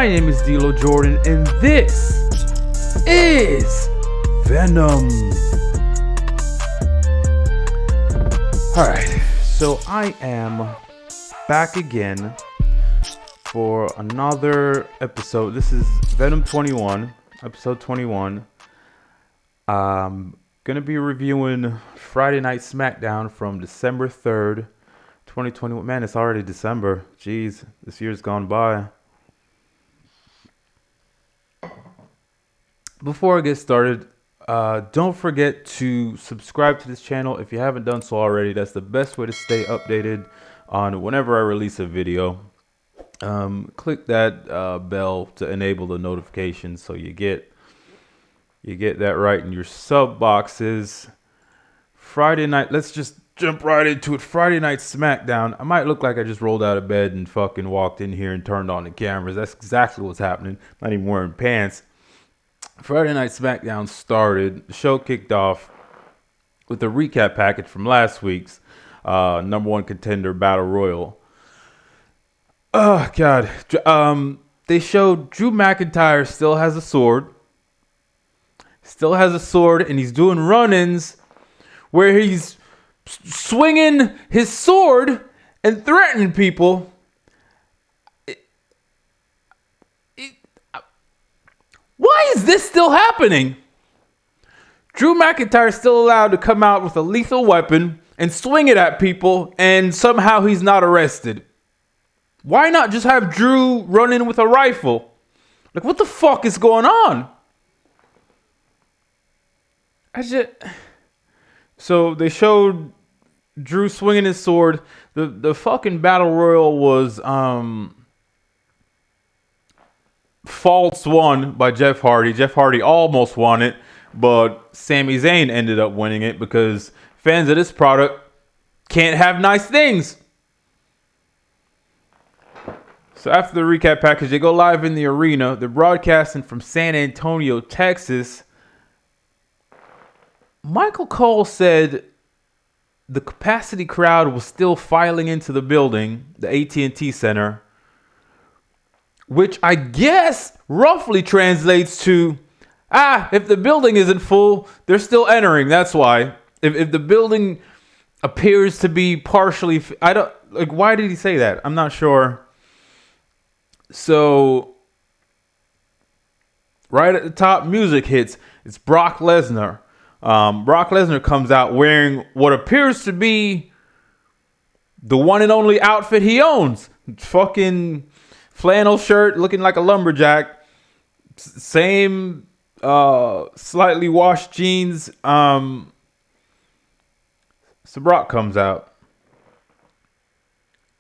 name is D'Lo Jordan, and this is Venom. Alright, so I am back again for another episode. This is Venom 21, episode 21. Gonna be reviewing Friday Night Smackdown from December 3rd, 2021. Man, it's already December. Jeez, this year's gone by. Before I get started, don't forget to subscribe to this channel if you haven't done so already. That's the best way to stay updated on whenever I release a video. Click that bell to enable the notifications so you get that right in your sub boxes. Friday night, let's just jump right into it. Friday Night Smackdown. I might look like I just rolled out of bed and fucking walked in here and turned on the cameras. That's exactly what's happening. Not even wearing pants. Friday Night Smackdown started. The show kicked off with a recap package from last week's number one contender battle royal. Oh, God. They showed Drew McIntyre still has a sword. And he's doing run-ins where he's swinging his sword and threatening people. Why is this still happening? Drew McIntyre is still allowed to come out with a lethal weapon and swing it at people, and somehow he's not arrested. Why not just have Drew run in with a rifle? Like, what the fuck is going on? So they showed Drew swinging his sword. The fucking battle royal was false won by Jeff Hardy. Jeff Hardy almost won it, but Sami Zayn ended up winning it because fans of this product can't have nice things. So after the recap package, they go live in the arena. They're broadcasting from San Antonio, Texas. Michael Cole said the capacity crowd was still filing into the building, the AT&T Center, which I guess roughly translates to, if the building isn't full, they're still entering. That's why. If the building appears to be partially, why did he say that? I'm not sure. So, right at the top, music hits. It's Brock Lesnar. Brock Lesnar comes out wearing what appears to be the one and only outfit he owns. Fucking flannel shirt, looking like a lumberjack. Same slightly washed jeans. So Brock comes out.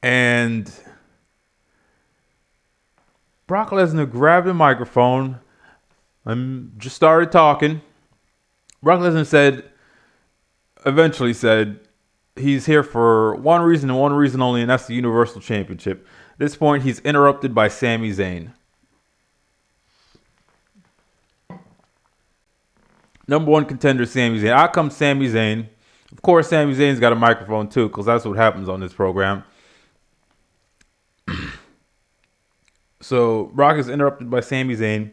And Brock Lesnar grabbed a microphone and just started talking. Brock Lesnar eventually said, he's here for one reason and one reason only, and that's the Universal Championship. At this point, he's interrupted by Sami Zayn. Number one contender, Sami Zayn. Out comes Sami Zayn. Of course, Sami Zayn's got a microphone too, because that's what happens on this program. So, Brock is interrupted by Sami Zayn.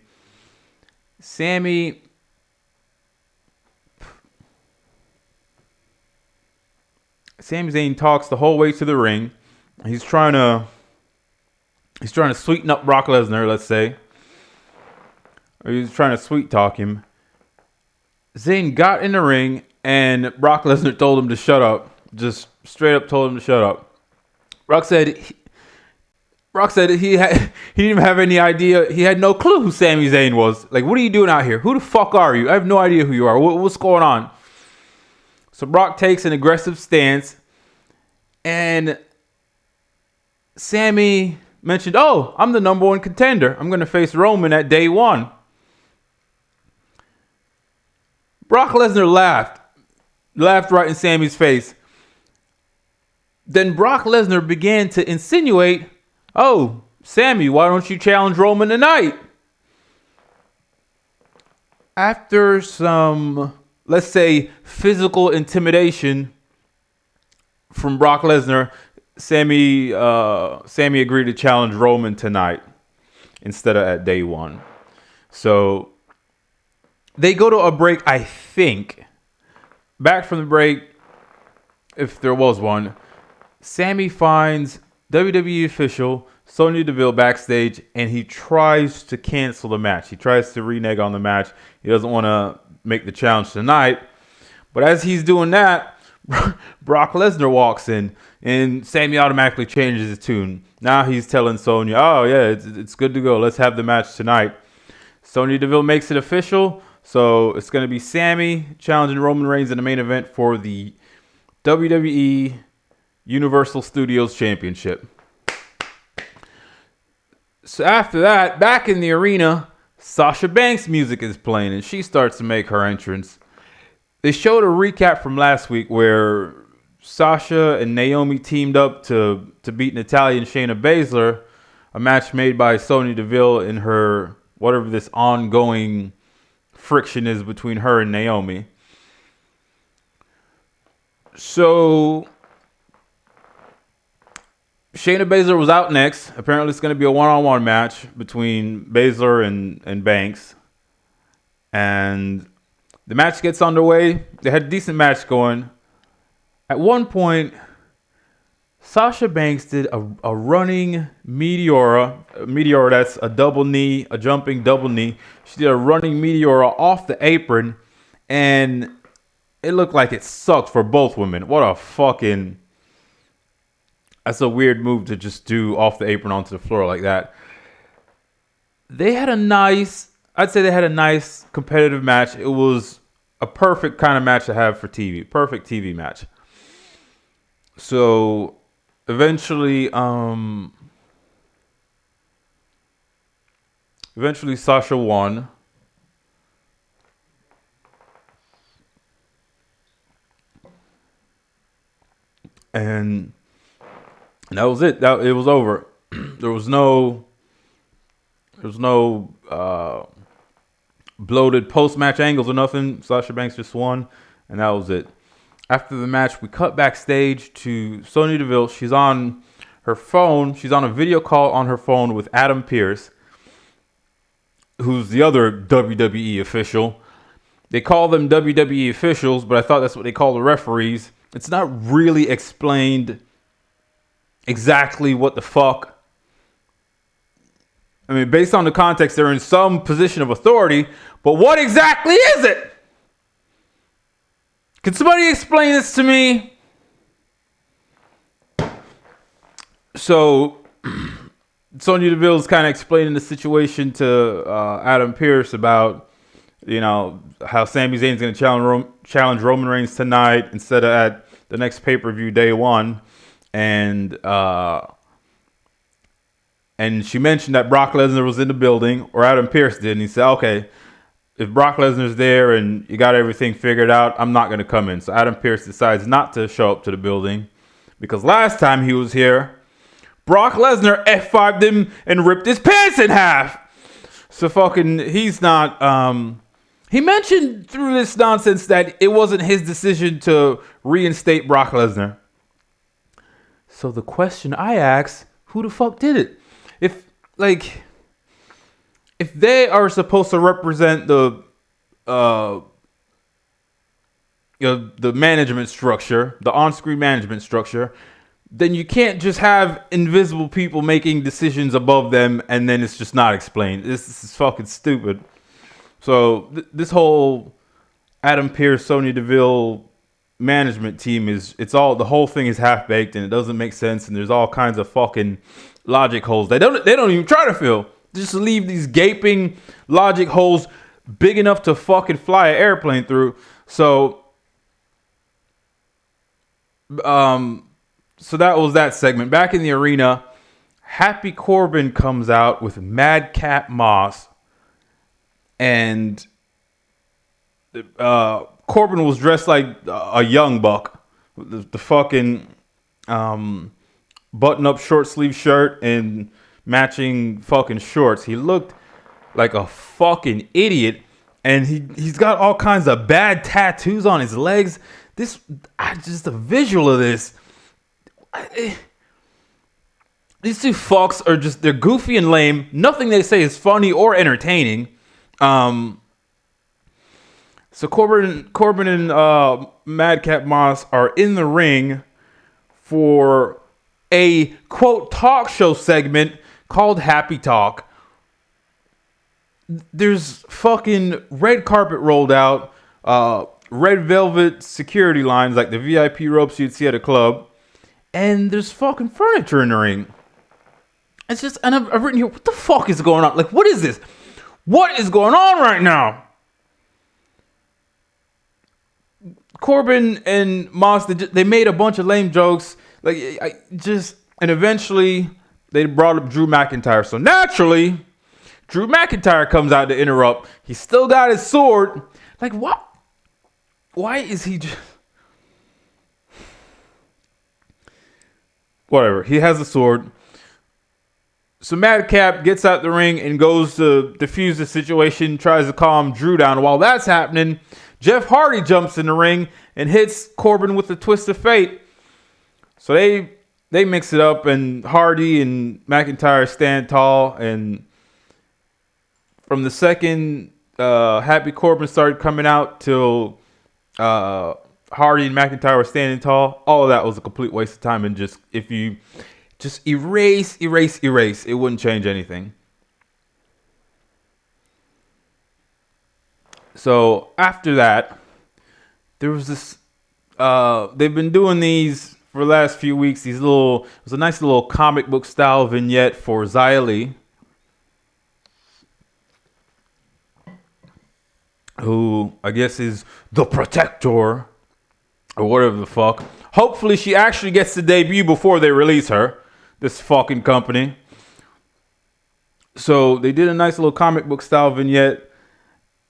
Sami Zayn talks the whole way to the ring. He's trying to sweeten up Brock Lesnar, let's say. Or he's trying to sweet talk him. Zayn got in the ring and Brock Lesnar told him to shut up. Just straight up told him to shut up. Brock said he didn't even have any idea. He had no clue who Sami Zayn was. Like, what are you doing out here? Who the fuck are you? I have no idea who you are. What's going on? So Brock takes an aggressive stance, and Sami mentioned, I'm the number one contender. I'm going to face Roman at day one. Brock Lesnar laughed right in Sami's face. Then Brock Lesnar began to insinuate, Sami, why don't you challenge Roman tonight? After some, let's say, physical intimidation from Brock Lesnar, Sami agreed to challenge Roman tonight. instead of at day one. So they go to a break, I think. Back from the break, if there was one, Sami finds WWE official Sonya Deville backstage, and he tries to cancel the match. He tries to renege on the match. He doesn't want to make the challenge tonight. But as he's doing that, Brock Lesnar walks in, and Sami automatically changes his tune. Now he's telling Sonya, oh, yeah, it's good to go. Let's have the match tonight. Sonya Deville makes it official. So it's going to be Sami challenging Roman Reigns in the main event for the WWE Universal Studios Championship. So after that, back in the arena, Sasha Banks' music is playing, and she starts to make her entrance. They showed a recap from last week where Sasha and Naomi teamed up to beat Natalya and Shayna Baszler, a match made by Sonya Deville in her, whatever this ongoing friction is between her and Naomi. So Shayna Baszler was out next. Apparently it's going to be a one-on-one match between Baszler and Banks. And the match gets underway. They had a decent match going. At one point, Sasha Banks did a running Meteora. Meteora, that's a double knee, a jumping double knee. She did a running Meteora off the apron, and it looked like it sucked for both women. What a fucking... That's a weird move to just do off the apron onto the floor like that. They had a nice... I'd say they had a nice competitive match. It was a perfect kind of match to have for TV. Perfect TV match. So eventually Sasha won. And that was it. It was over. There was no bloated post-match angles or nothing. Sasha Banks just won, and that was it. After the match, we cut backstage to Sonya Deville. She's on her phone. She's on a video call on her phone with Adam Pearce, who's the other WWE official. They call them WWE officials, but I thought that's what they call the referees. It's not really explained exactly what the fuck. I mean, based on the context, they're in some position of authority, but what exactly is it? Can somebody explain this to me? So, Sonya Deville is kind of explaining the situation to Adam Pearce about, you know, how Sami Zayn is going to challenge Roman Reigns tonight instead of at the next pay-per-view day one. And she mentioned that Brock Lesnar was in the building, or Adam Pearce did, and he said, okay, if Brock Lesnar's there and you got everything figured out, I'm not going to come in. So Adam Pearce decides not to show up to the building because last time he was here, Brock Lesnar F5'd him and ripped his pants in half. So fucking, he's not, he mentioned through this nonsense that it wasn't his decision to reinstate Brock Lesnar. So the question I ask, who the fuck did it? If they are supposed to represent the management structure, the on-screen management structure, then you can't just have invisible people making decisions above them and then it's just not explained. This is fucking stupid. So this whole Adam Pearce, Sonya Deville management team the whole thing is half-baked and it doesn't make sense, and there's all kinds of fucking logic holes they don't even try to fill. Just leave these gaping logic holes big enough to fucking fly an airplane through. So that was that segment. Back in the arena, Happy Corbin comes out with Madcap Moss, and Corbin was dressed like a young buck, with the fucking button-up short sleeve shirt and matching fucking shorts. He looked like a fucking idiot, and he's got all kinds of bad tattoos on his legs. Just a visual of this. these two fucks are just, they're goofy and lame. Nothing they say is funny or entertaining. So Corbin and Madcap Moss are in the ring for a quote talk show segment called Happy Talk. There's fucking red carpet rolled out, red velvet security lines like the VIP ropes you'd see at a club, and there's fucking furniture in the ring. It's just, and I've written here, what the fuck is going on? Like, what is this? What is going on right now? Corbin and Moss, they made a bunch of lame jokes. Like, and eventually they brought up Drew McIntyre. So naturally, Drew McIntyre comes out to interrupt. He's still got his sword. Like, what? Why is he just... Whatever. He has a sword. So Madcap gets out the ring and goes to defuse the situation, tries to calm Drew down. While that's happening, Jeff Hardy jumps in the ring and hits Corbin with the twist of fate. So they mix it up, and Hardy and McIntyre stand tall. And from the second Happy Corbin started coming out till Hardy and McIntyre were standing tall, all of that was a complete waste of time. And just, if you just erase, it wouldn't change anything. So after that, there was this, they've been doing these for the last few weeks. It was a nice little comic book style vignette for Xia Li, who I guess is the Protector or whatever the fuck. Hopefully she actually gets to debut before they release her, this fucking company. So they did a nice little comic book style vignette,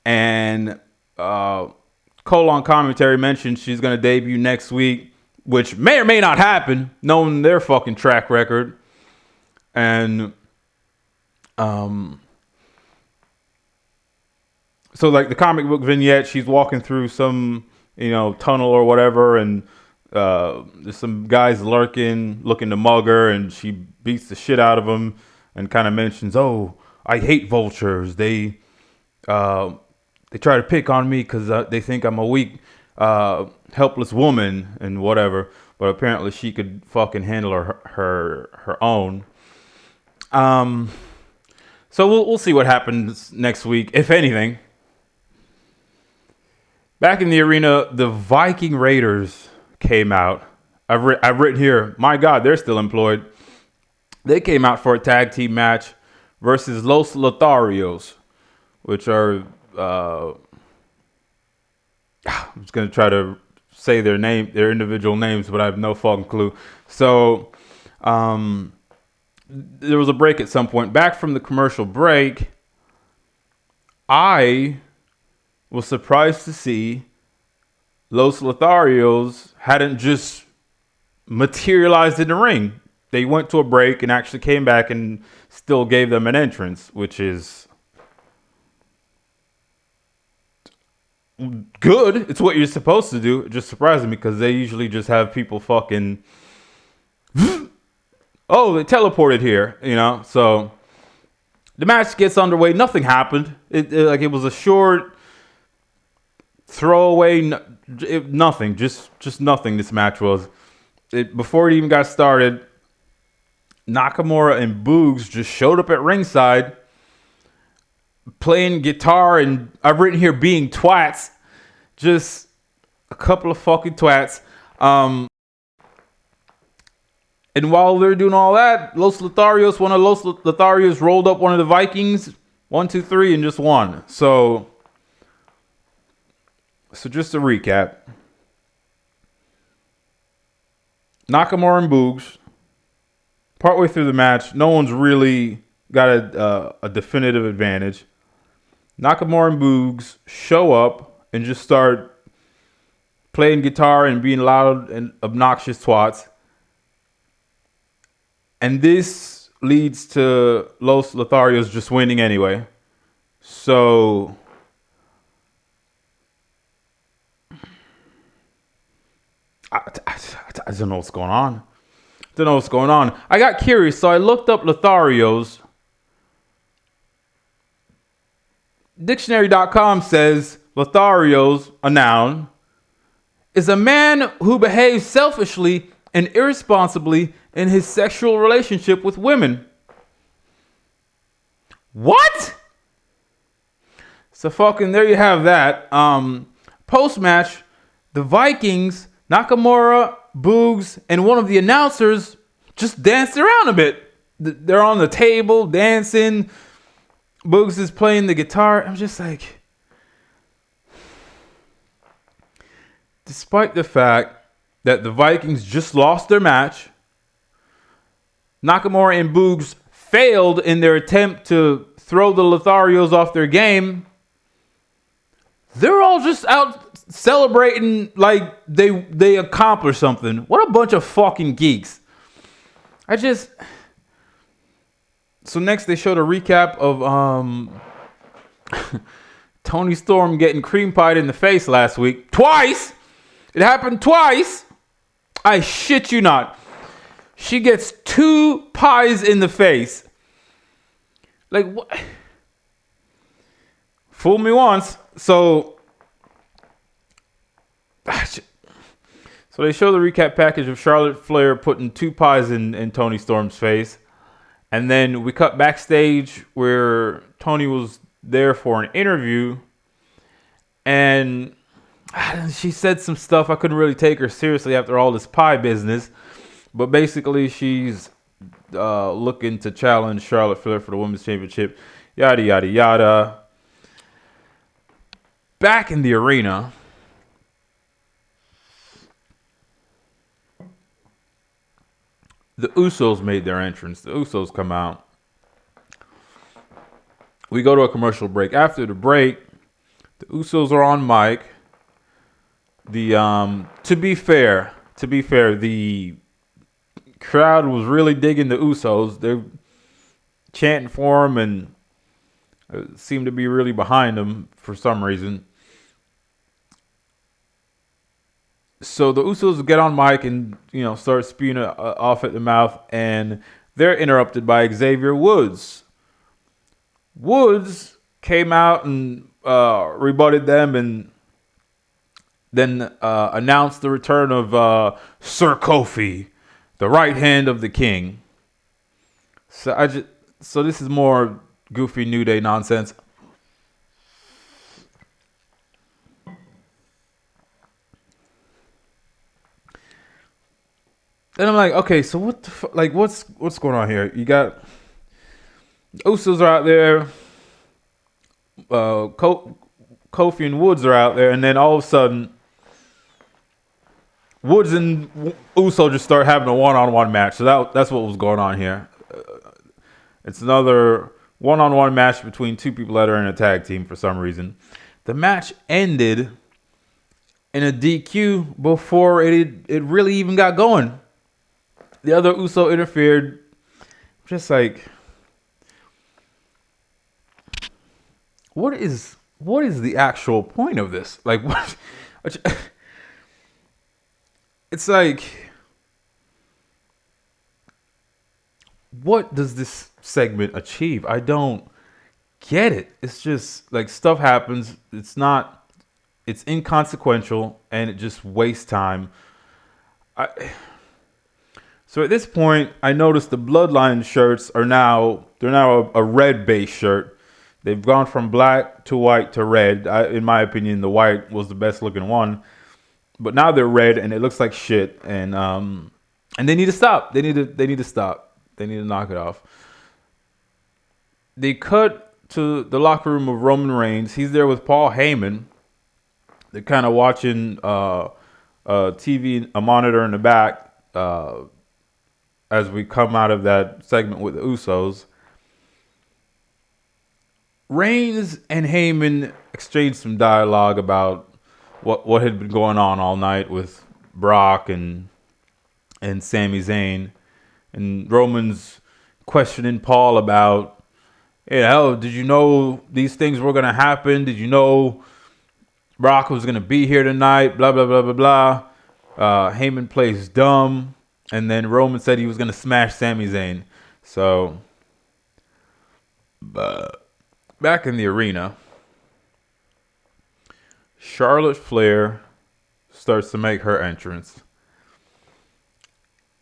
and Colon Commentary mentioned she's going to debut next week, which may or may not happen, knowing their fucking track record. And so like the comic book vignette, she's walking through some, tunnel or whatever, and there's some guys lurking, looking to mug her, and she beats the shit out of them and kind of mentions, "Oh, I hate vultures. They try to pick on me because they think I'm a weak, helpless woman and whatever." But apparently she could fucking handle her own. So we'll see what happens next week, if anything. Back in the arena, the Viking Raiders came out. I've written here, my God, they're still employed. They came out for a tag team match versus Los Lotharios, which are, I'm just going to try to say their individual names, but I have no fucking clue. So, there was a break at some point. Back from the commercial break, I was surprised to see Los Lotharios hadn't just materialized in the ring. They went to a break and actually came back and still gave them an entrance, which is good. It's what you're supposed to do. It just surprised me because they usually just have people fucking, oh, they teleported here, So the match gets underway. Nothing happened. It was a short throwaway, nothing, just nothing. This match was. Before it even got started, Nakamura and Boogs just showed up at ringside, playing guitar, and I've written here being twats, just a couple of fucking twats. And while they're doing all that, one of Los Lotharios rolled up one of the Vikings, 1, 2, 3, and just won. So just to recap, Nakamura and Boogs, partway through the match, no one's really got a definitive advantage. Nakamura and Boogs show up and just start playing guitar and being loud and obnoxious twats. And this leads to Los Lotharios just winning anyway. So I don't know what's going on. Don't know what's going on. I got curious, so I looked up Lothario's. Dictionary.com says Lothario's, a noun, is a man who behaves selfishly and irresponsibly in his sexual relationship with women. What? So fucking there you have that. Post-match, the Vikings, Nakamura, Boogs, and one of the announcers just danced around a bit. They're on the table dancing. Boogs is playing the guitar. I'm just like, despite the fact that the Vikings just lost their match, Nakamura and Boogs failed in their attempt to throw the Lotharios off their game, they're all just out celebrating like they accomplished something. What a bunch of fucking geeks. So next they showed a recap of Toni Storm getting cream pied in the face last week. Twice! It happened twice! I shit you not. She gets 2 pies in the face. Like, what? Fool me once. So they show the recap package of Charlotte Flair putting 2 pies in Toni Storm's face. And then we cut backstage where Toni was there for an interview. And she said some stuff. I couldn't really take her seriously after all this pie business. But basically, she's looking to challenge Charlotte Flair for the Women's Championship. Yada, yada, yada. Back in the arena, the Usos made their entrance. The Usos come out. We go to a commercial break. After the break, the Usos are on mic. To be fair, the crowd was really digging the Usos. They're chanting for them and seemed to be really behind them for some reason. So the Usos get on mic and, start spewing off at the mouth, and they're interrupted by Xavier Woods. Woods came out and rebutted them and then announced the return of Sir Kofi, the right hand of the king. So this is more goofy New Day nonsense. Then I'm like, okay, so what the what's going on here? You got Usos are out there, Kofi and Woods are out there, and then all of a sudden, Woods and Uso just start having a one-on-one match. So that's what was going on here. It's another one-on-one match between 2 people that are in a tag team for some reason. The match ended in a DQ before it really even got going. The other Uso interfered. Just like, what is the actual point of this? Like, what? It's like, what does this segment achieve? I don't get it. It's just like stuff happens. It's inconsequential and it just wastes time. So at this point, I noticed the Bloodline shirts are now a red base shirt. They've gone from black to white to red. In my opinion, the white was the best looking one. But now they're red and it looks like shit. And they need to stop. They need to stop. They need to knock it off. They cut to the locker room of Roman Reigns. He's there with Paul Heyman. They're kind of watching a monitor in the back as we come out of that segment with the Usos. Reigns and Heyman exchanged some dialogue about what had been going on all night with Brock and Sami Zayn. And Roman's questioning Paul about, did you know these things were going to happen? Did you know Brock was going to be here tonight? Blah, blah, blah, blah, blah. Heyman plays dumb. And then Roman said he was going to smash Sami Zayn. So, back in the arena, Charlotte Flair starts to make her entrance.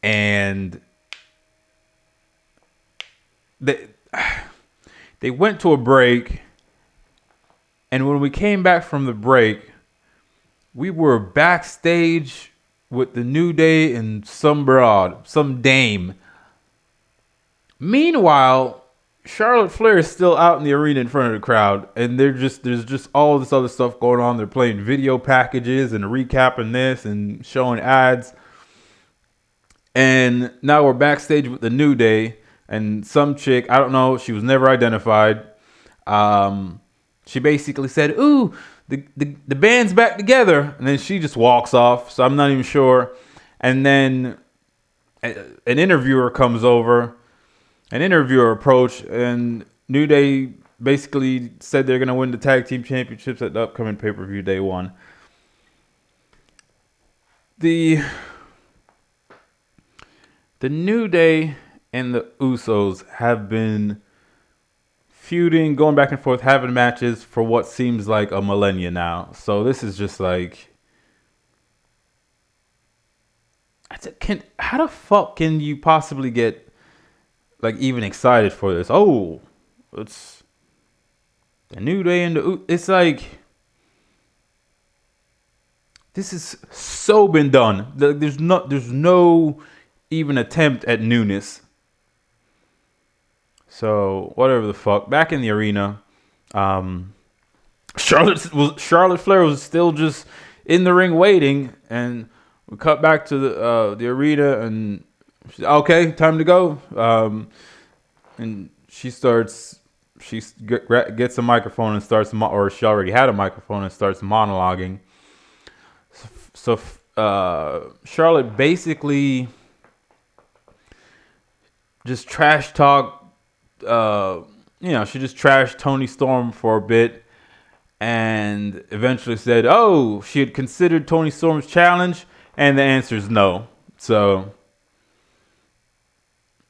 And they went to a break. And when we came back from the break, we were backstage with the New Day and some broad, some dame. Meanwhile, Charlotte Flair is still out in the arena in front of the crowd, and there's just all this other stuff going on. They're playing video packages and recapping this and showing ads. And now we're backstage with the New Day, and some chick, I don't know, she was never identified. She basically said, "Ooh, the band's back together," and then she just walks off. So I'm not even sure. And then an interviewer comes over. An interviewer approached, and New Day basically said they're going to win the tag team championships at the upcoming pay-per-view day one. The New Day and the Usos have been feuding, going back and forth, having matches for what seems like a millennia now. So this is just like, how the fuck can you possibly get like even excited for this? Oh, it's the New Day and it's like, this is so been done. There's no even attempt at newness. So whatever the fuck. Back in the arena, Charlotte Flair was still just in the ring waiting, and we cut back to the arena, and she's, okay, time to go. And she gets a microphone and starts, or she already had a microphone and starts monologuing. So Charlotte basically just trash talk. She just trashed Toni Storm for a bit, and eventually said, "Oh, she had considered Toni Storm's challenge," and the answer is no. So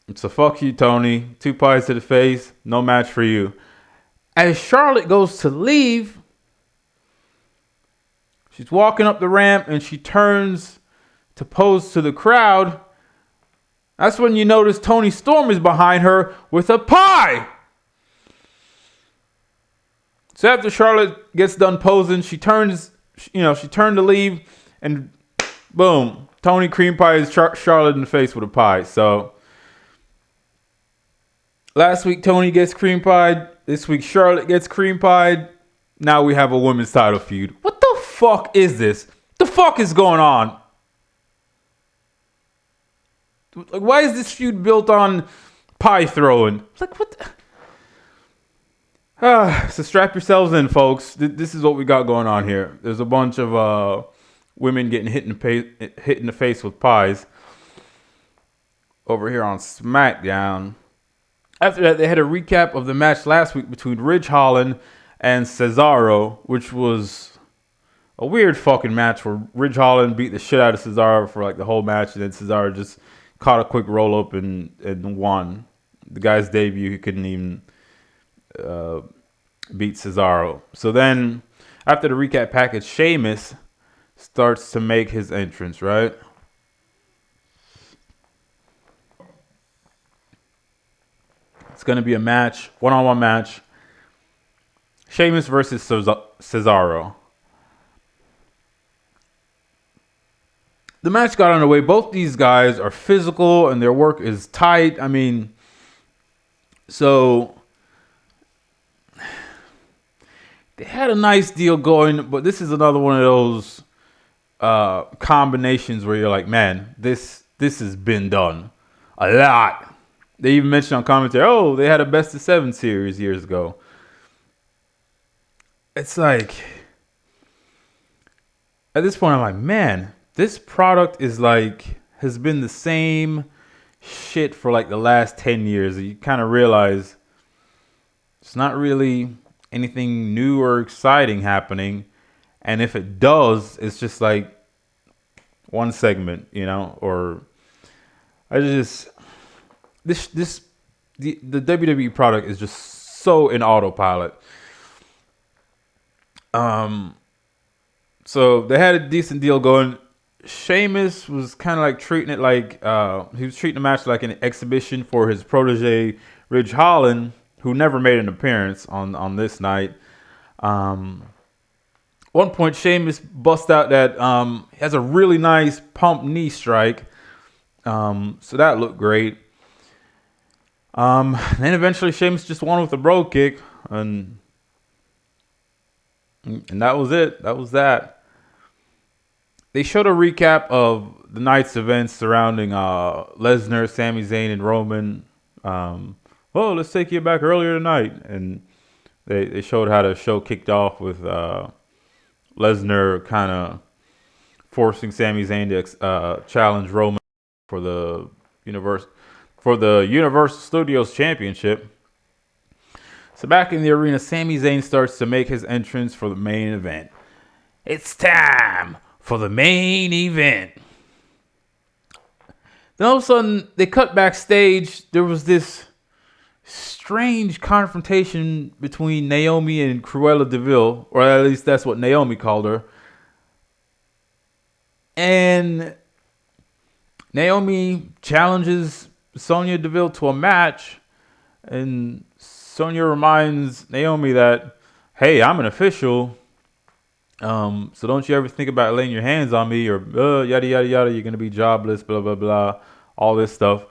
it's a fuck you, Toni. 2 pies to the face. No match for you. As Charlotte goes to leave, she's walking up the ramp and she turns to pose to the crowd. That's when you notice Toni Storm is behind her with a pie. So after Charlotte gets done posing, she turned to leave, and boom, Toni cream pies Charlotte in the face with a pie. So last week Toni gets cream pied. This week Charlotte gets cream pied. Now we have a women's title feud. What the fuck is this? The fuck is going on? Like, why is this feud built on pie throwing? Like, what? So strap yourselves in, folks. This is what we got going on here. There's a bunch of women getting hit in the face with pies over here on SmackDown. After that, they had a recap of the match last week between Ridge Holland and Cesaro, which was a weird fucking match where Ridge Holland beat the shit out of Cesaro for like the whole match, and then Cesaro just caught a quick roll up and won. The guy's debut, he couldn't even beat Cesaro. So then, after the recap package, Sheamus starts to make his entrance, right? It's going to be a match, one-on-one match. Sheamus versus Cesaro. The match got underway. Both these guys are physical and their work is tight. I mean, so they had a nice deal going, but this is another one of those combinations where you're like, man, this has been done a lot. They even mentioned on commentary, oh, they had a best of 7 series years ago. It's like, at this point, I'm like, man, this product is like, has been the same shit for like the last 10 years. You kind of realize it's not really anything new or exciting happening. And if it does, it's just like one segment, or I just the WWE product is just so in autopilot. So they had a decent deal going. Sheamus was kind of like treating it like he was treating the match like an exhibition for his protege Ridge Holland, who never made an appearance on this night. One point, Sheamus bust out that he has a really nice pump knee strike, so that looked great. Then eventually Sheamus just won with a bro kick, and that was it. That was that. They showed a recap of the night's events surrounding Lesnar, Sami Zayn, and Roman. Well, let's take you back earlier tonight. And they showed how the show kicked off with Lesnar kind of forcing Sami Zayn to challenge Roman for the Universal Studios Championship. So back in the arena, Sami Zayn starts to make his entrance for the main event. It's time for the main event. Then all of a sudden, they cut backstage. There was this strange confrontation between Naomi and Cruella de Vil, or at least that's what Naomi called her. And Naomi challenges Sonya Deville to a match, and Sonya reminds Naomi that, hey, I'm an official, so don't you ever think about laying your hands on me, or yada yada yada, you're gonna be jobless, blah blah blah, all this stuff.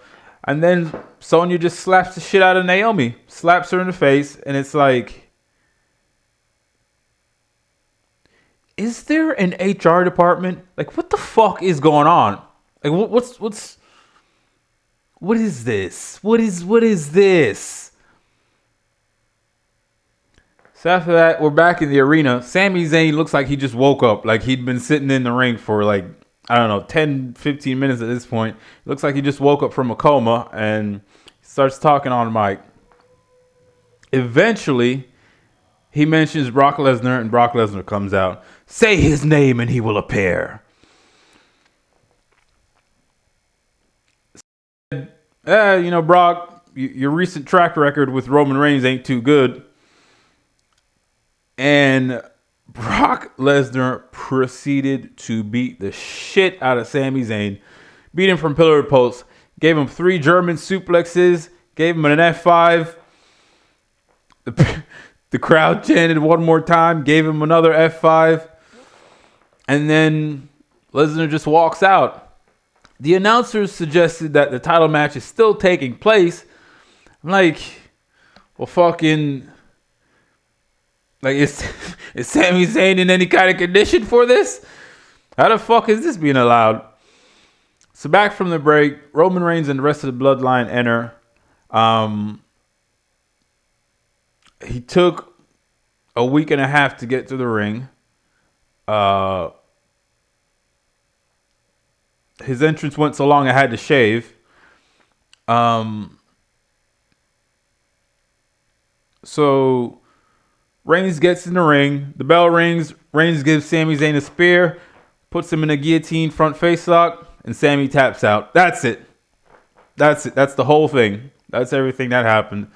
And then Sonya just slaps the shit out of Naomi, slaps her in the face, and it's like, is there an HR department? Like, what the fuck is going on? Like, what is this? What is this? So after that, we're back in the arena. Sami Zayn looks like he just woke up. Like he'd been sitting in the ring for like, I don't know, 10, 15 minutes at this point. Looks like he just woke up from a coma and starts talking on mic. Eventually, he mentions Brock Lesnar, and Brock Lesnar comes out. Say his name and he will appear. Brock, your recent track record with Roman Reigns ain't too good. And Brock Lesnar proceeded to beat the shit out of Sami Zayn. Beat him from pillar to post. Gave him 3 German suplexes. Gave him an F5. The crowd chanted one more time. Gave him another F5. And then Lesnar just walks out. The announcers suggested that the title match is still taking place. I'm like, well, fucking... Like, is Sami Zayn in any kind of condition for this? How the fuck is this being allowed? So back from the break, Roman Reigns and the rest of the bloodline enter. He took a week and a half to get to the ring. His entrance went so long I had to shave. So Reigns gets in the ring. The bell rings. Reigns gives Sami Zayn a spear, puts him in a guillotine front face lock, and Sami taps out. That's it. That's it. That's the whole thing. That's everything that happened.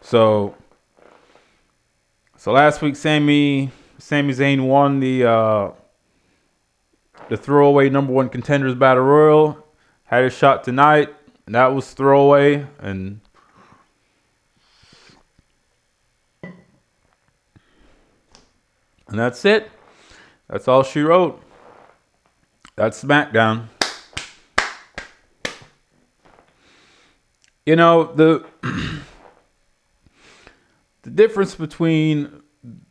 So last week, Sami Zayn won the throwaway number 1 contenders battle royal. Had a shot tonight, and that was throwaway. And that's it. That's all she wrote. That's SmackDown. You know, the difference between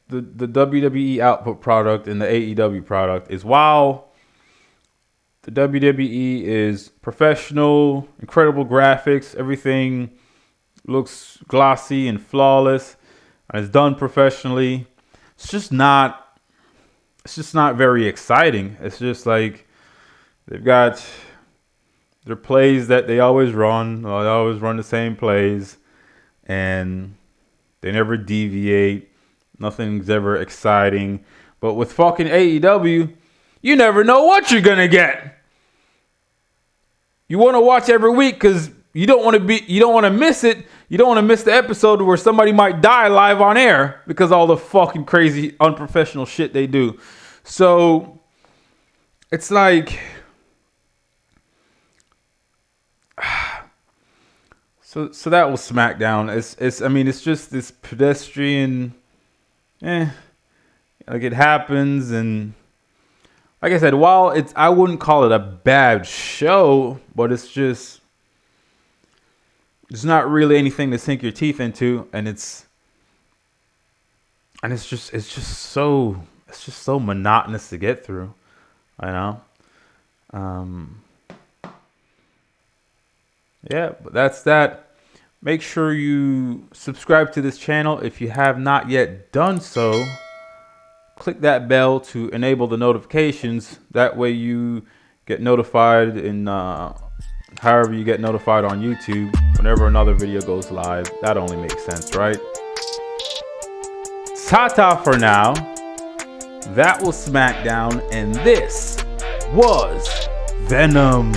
the WWE output product and the AEW product is, while the WWE is professional, incredible graphics, everything looks glossy and flawless, and it's done professionally, it's just not very exciting. It's just like they've got their plays that they always run. They always run the same plays, and they never deviate. Nothing's ever exciting. But with fucking AEW, you never know what you're gonna get. you want to watch every week because you don't want to miss it. You don't want to miss the episode where somebody might die live on air because all the fucking crazy unprofessional shit they do. So it's like, so that was SmackDown. It's just this pedestrian, like it happens, and like I said, while I wouldn't call it a bad show, but it's not really anything to sink your teeth into, and it's just so monotonous to get through, Yeah, but that's that. Make sure you subscribe to this channel if you have not yet done so. Click that bell to enable the notifications. That way you get notified in however you get notified on YouTube whenever another video goes live. That only makes sense, right? Ta-ta for now. That was SmackDown, and this was Venom.